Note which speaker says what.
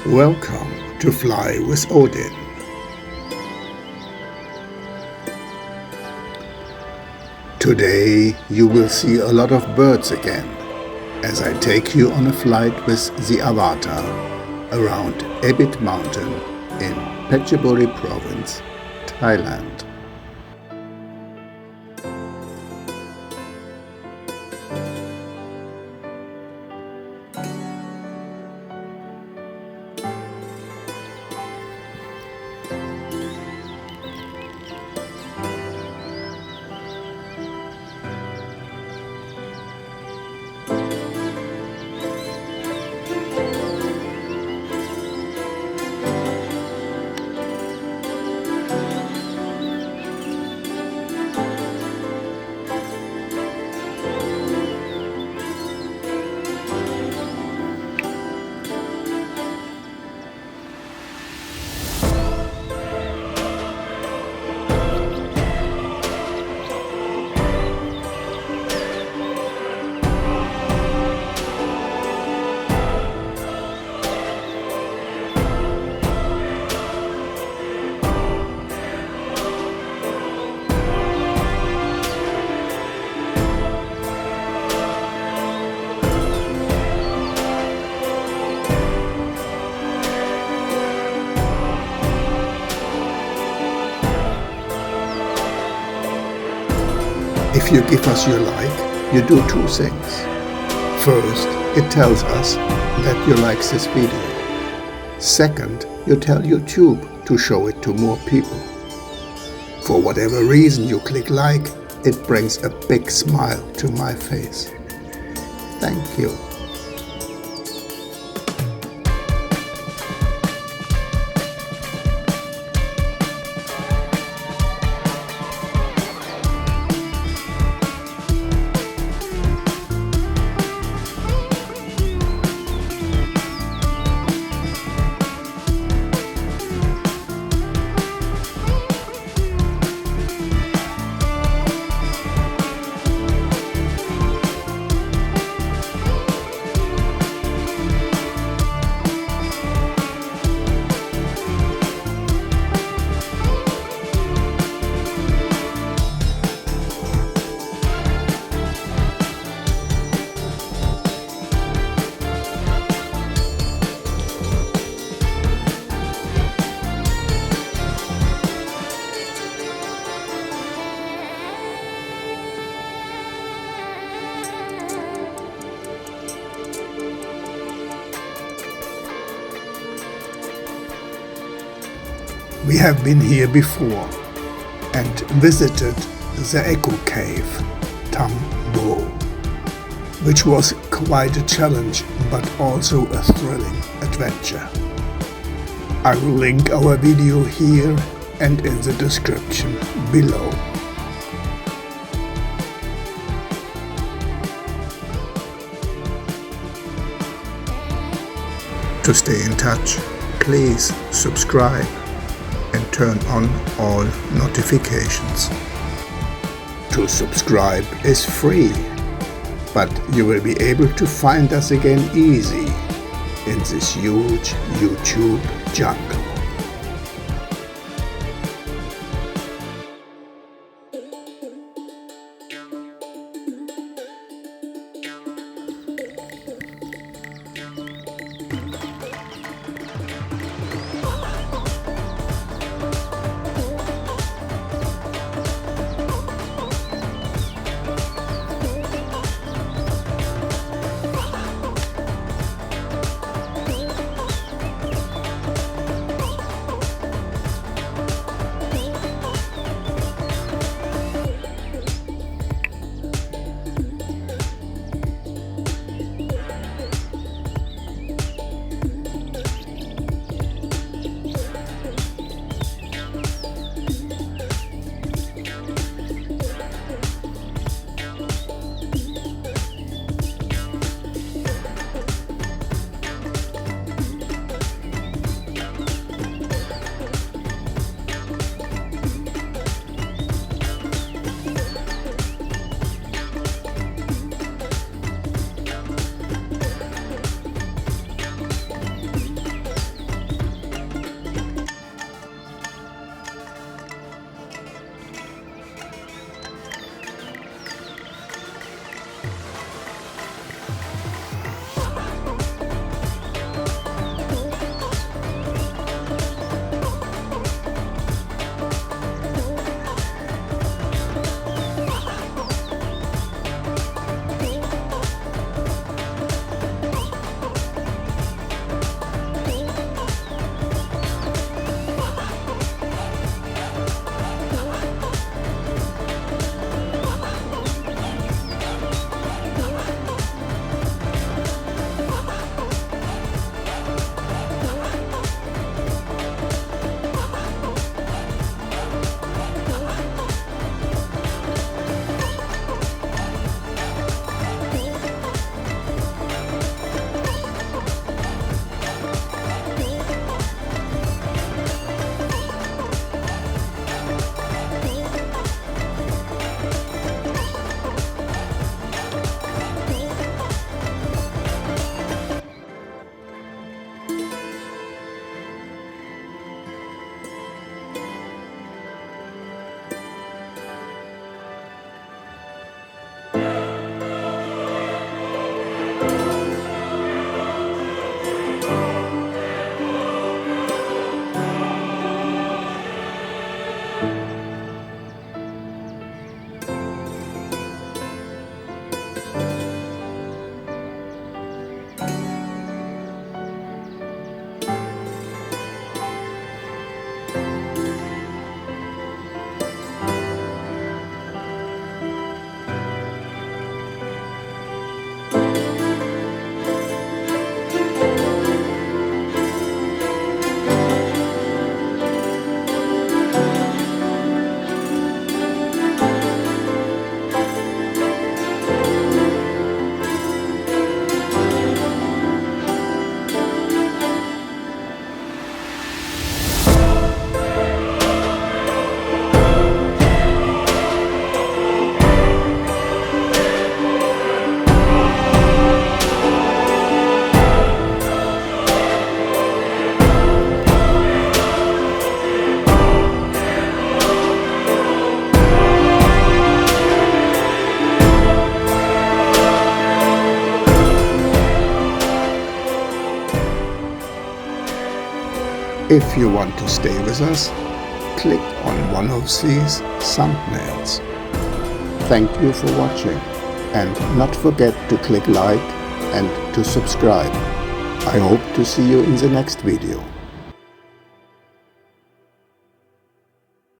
Speaker 1: Welcome to Fly with Odin. Today you will see a lot of birds again as I take you on a flight with Dji Avata around Ebid Mountain in Phetchaburi province, Thailand. If you give us your like, you do two things. First, it tells us that you like this video. Second, you tell YouTube to show it to more people. For whatever reason you click like, it brings a big smile to my face. Thank you. We have been here before and visited the Echo Cave, Tham Bo, which was quite a challenge but also a thrilling adventure. I will link our video here and in the description below. To stay in touch, please subscribe and turn on all notifications. To subscribe is free, but you will be able to find us again easy in this huge YouTube jungle. If you want to stay with us, click on one of these thumbnails. Thank you for watching, and not forget to click like and to subscribe. I hope to see you in the next video.